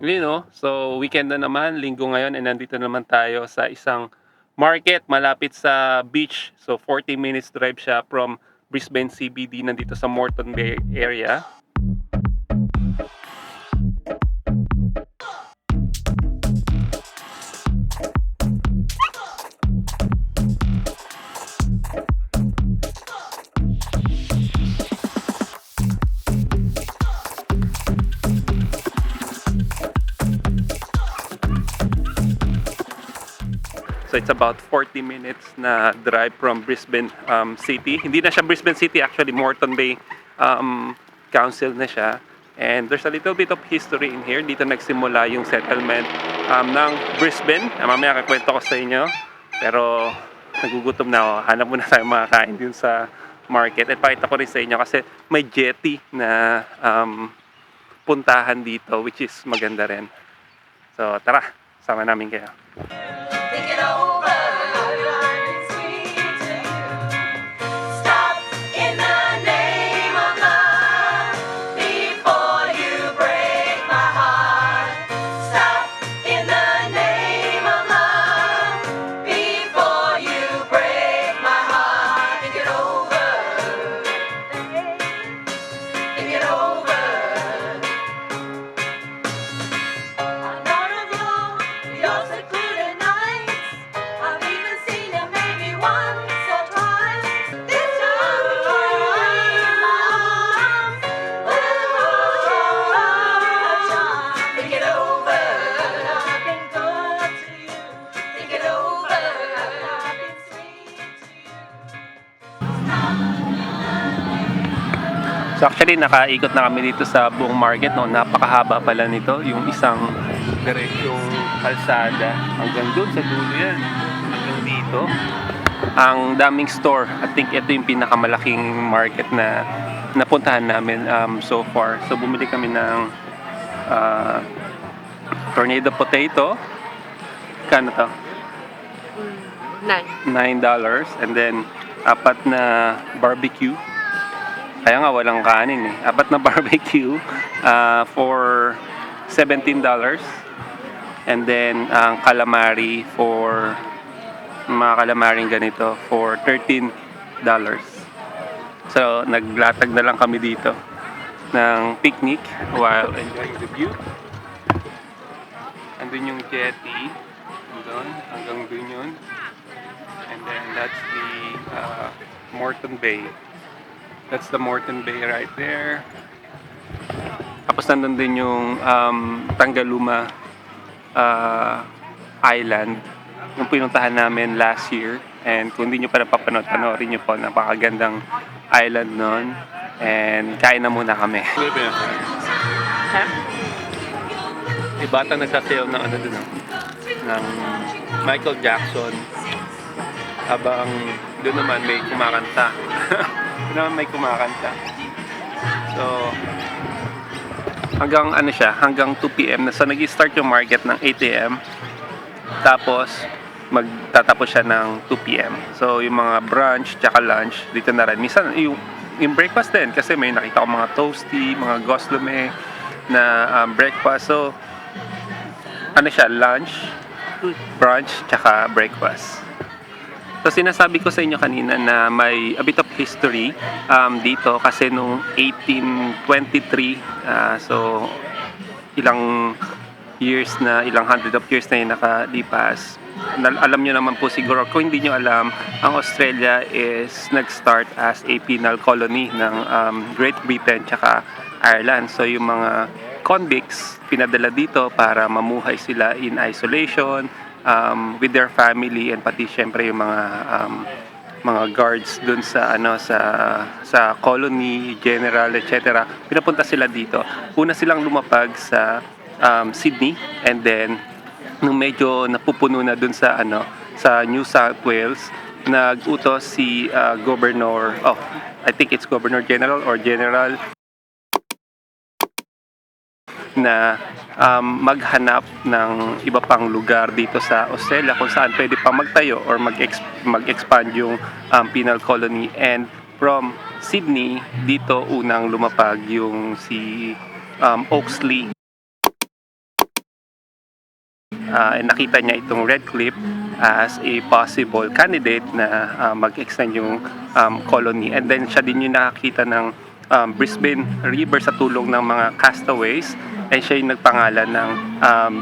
So weekend na naman, linggo ngayon, and nandito naman tayo sa isang market malapit sa beach. So 40 minutes drive siya from Brisbane CBD, nandito sa Moreton Bay area. So it's about 40 minutes na drive from Brisbane City. Hindi na siya Brisbane City, actually Moreton Bay Council na siya. And there's a little bit of history in here. Dito nagsimula yung settlement ng Brisbane. Mamaya kakwento ko sa inyo. Pero nagugutom na ako. Hanap muna tayo makakain din sa market. At pakita ko rin sa inyo kasi may jetty na puntahan dito, which is maganda rin. So tara, sama namin kayo. Think it over. It's sweet to you. Stop in the name of love before you break my heart. Stop in the name of love before you break my heart. Think it over. Think it over. I thought of your secluded nights. I've even seen you maybe once or twice. This time you in my arms. Think it over. I've been good to you. Think it over. I've been sweet to you. So actually nakaikot na kami dito sa buong market, no. Napakahaba pala nito, yung isang diretsong kalsada hanggang doon sa dulo yan, hanggang dito. Ang daming store. I think ito yung pinakamalaking market na napuntahan namin so far. So bumili kami ng tornado potato. Kano to? $9. And then apat na barbecue. Kaya nga walang kanin eh. Apat na barbecue for $17. And then ang calamari for mga calamaring ganito for $13. So naglatag na lang kami dito ng picnic while enjoying the view. Andun yung jetty. Andun, hanggang dun yun. And then that's the Moreton Bay. That's the Moreton Bay right there. Tapos nandun din yung Tanggaluma Island, yung pinuntahan namin last year. And kung hindi nyo pa napapanood, panoorin nyo po. Napakagandang island nun. And kain na muna kami. Ha? May bata nagsasayaw ng ano dun, ng Michael Jackson. Habang doon naman may kumakanta. Doon naman may kumakanta. So, hanggang ano siya, hanggang 2 PM na. So, nag-start yung market ng 8 AM. Tapos, magtatapos siya ng 2 PM. So, yung mga brunch, tsaka lunch, dito na rin. Minsan, yung breakfast din. Kasi may nakita ko mga toasty, mga goslume na breakfast. So, ano siya, lunch, brunch, tsaka breakfast. So sinasabi ko sa inyo kanina na may a bit of history dito kasi noong 1823, so ilang hundred of years na yung nakalipas. Alam nyo naman po siguro, kung hindi nyo alam, ang Australia is nag-start as a penal colony ng Great Britain tsaka Ireland. So yung mga convicts pinadala dito para mamuhay sila in isolation with their family, and pati syempre yung mga guards dun sa sa colony, general, etc. Pinapunta sila dito. Una silang lumapag sa Sydney, and then nung medyo napupuno na dun sa sa New South Wales, nag-utos si Governor, I think it's Governor General or General, na maghanap ng iba pang lugar dito sa Australia kung saan pwede pa magtayo or mag-expand yung penal colony. And from Sydney, dito unang lumapag yung si Oxley. nakita niya itong Red Cliff as a possible candidate na mag-extend yung colony. And then siya din yung nakakita ng Brisbane River sa tulong ng mga castaways, and siya yung nagpangalan ng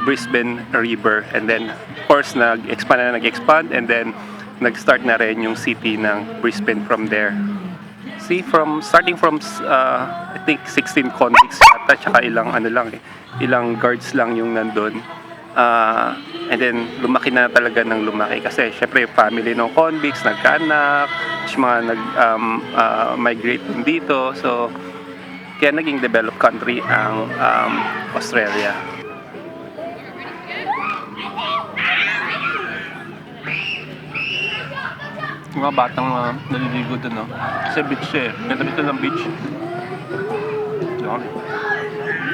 Brisbane River. And then of course nag-expand and then nag-start na rin yung city ng Brisbane from there. See, starting from I think 16 convicts yata, tsaka ilang guards lang yung nandun. And then lumaki na talaga ng lumaki kasi syempre yung family ng convicts nagkaanak, mga migrate din dito, so kaya naging developed country ang Australia. Mga batang naliligo dun, no? Kasi beach siya eh. Ganda dito ng beach.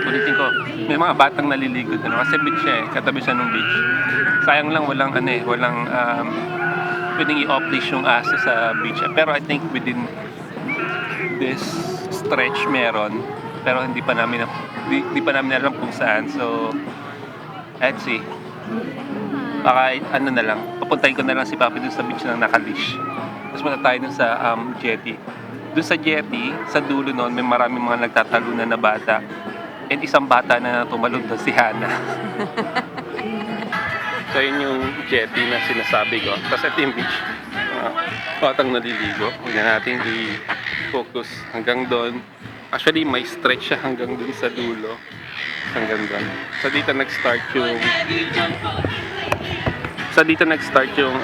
Ulitin ko, may mga batang naliligo dun, no? Kasi beach siya eh. Katabi siya ng beach. Sayang lang walang pwedeng i-off-leash yung aso sa beach. Pero I think within this stretch meron. Pero hindi pa namin alam kung saan. So, let's see. Baka na lang, papuntahin ko na lang si Papi dun sa beach na nakalish. Tapos muna tayo dun sa jetty. Dun sa jetty, sa dulo nun, may maraming mga nagtatalunan na bata. And isang bata na tumalon doon, si Hana. So yun yung jetty na sinasabi ko. Tapos ito yung beach. Batang naliligo. Huwag na natin i-focus hanggang doon. Actually, may stretch siya hanggang dun sa dulo. Hanggang doon. So dito nag-start yung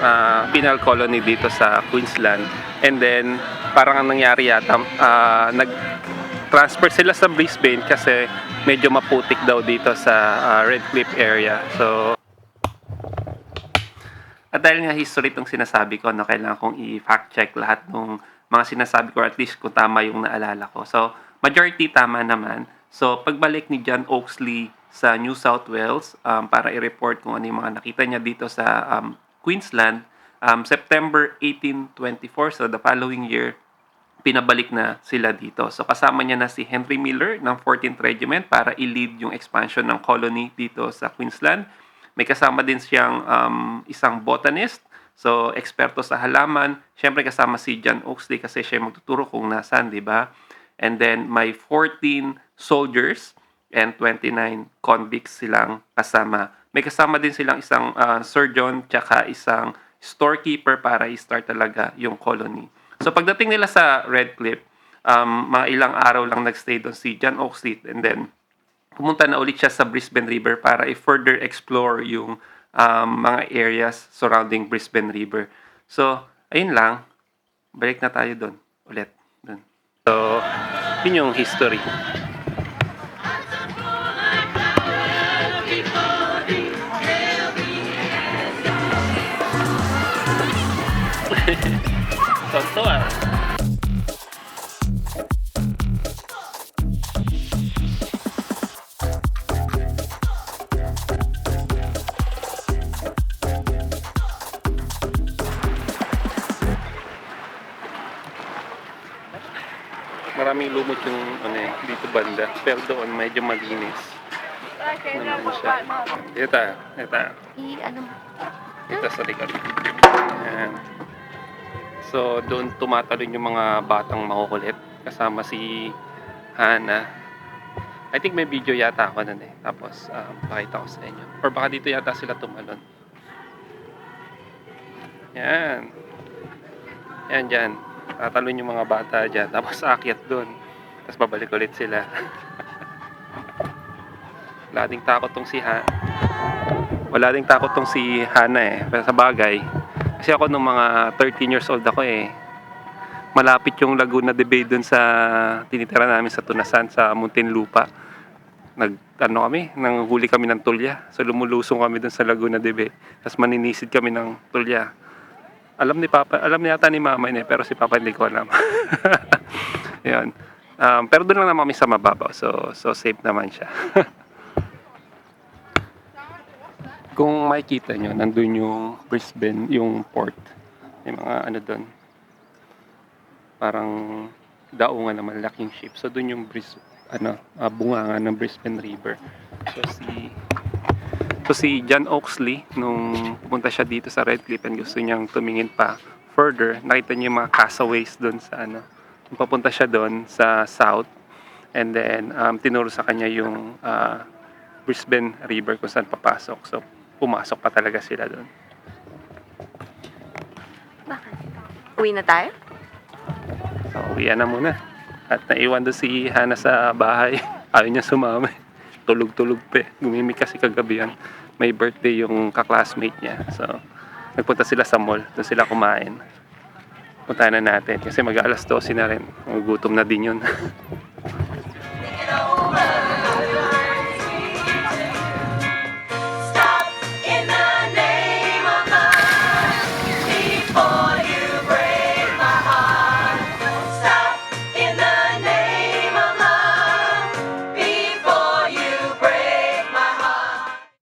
penal colony dito sa Queensland. And then parang ang nangyari yata, nag-transfer sila sa Brisbane kasi medyo maputik daw dito sa Red Cliff area. So at dahil nga history itong sinasabi ko, no, kailangan kong i-fact check lahat ng mga sinasabi ko, at least kung tama yung naalala ko. So majority tama naman. So pagbalik ni John Oxley sa New South Wales para i-report kung ano yung mga nakita niya dito sa Queensland, September 1824, so the following year, pinabalik na sila dito. So kasama niya na si Henry Miller ng 14th Regiment para i-lead yung expansion ng colony dito sa Queensland. May kasama din siyang isang botanist, so eksperto sa halaman. Siyempre kasama si John Oxley kasi siya magtuturo kung nasaan, di ba? And then may 14 soldiers and 29 convicts silang kasama. May kasama din silang isang surgeon tsaka isang storekeeper para i-start talaga yung colony. So pagdating nila sa Red Cliff, mga ilang araw lang nagstay doon si John Oxley, and then pumunta na ulit siya sa Brisbane River para i-further explore yung mga areas surrounding Brisbane River. So ayun lang, balik na tayo doon ulit. Dun. So yun yung history. Tonto ah. Maraming lumot yung dito banda, pero doon medyo malinis. Naman siya. Ito. Ito sa likod. Ayan. So, doon tumatalon yung mga batang makukulit. Kasama si Hana. I think may video yata ako nun eh. Tapos, pakita ko sa inyo. Or baka dito yata sila tumalon. Yan. Yan dyan. Tatalon yung mga bata dyan. Tapos, aakyat doon. Tapos, babalik ulit sila. Wala ding takot tong si Hana eh. Pero sa bagay, kasi ako nung mga 13 years old ako eh, malapit yung Laguna de Bay dun sa tinitira namin sa Tunasan, sa Muntinlupa. Nanghuli kami ng tulya. So lumulusong kami dun sa Laguna de Bay. Tapos maninisid kami ng tulya. Alam ni yata ni Mama yun eh, pero si Papa hindi ko alam. Yun. Pero doon lang naman kami sa mababaw. So safe naman siya. Kung makikita nyo, nandun yung Brisbane, yung port. May mga doon. Parang daungan na malaking ship. So doon yung bunganga ng Brisbane River. So So si John Oxley, nung pumunta siya dito sa Red Cliff and gusto niyang tumingin pa further, nakita niya yung mga castaways doon sa ano. Papunta siya doon sa south, and then tinuro sa kanya yung Brisbane River kung saan papasok. So pumasok pa talaga sila doon. Uwi na tayo? So uwian na muna. At naiwan doon si Hana sa bahay. Ayaw niya sumama. Tulog-tulog pa eh. Gumimik kasi kagabi yan. May birthday yung kaklasmate niya. So nagpunta sila sa mall. Doon sila kumain. Puntahan na natin kasi mag-alas 12 na rin. Gutom na din yun.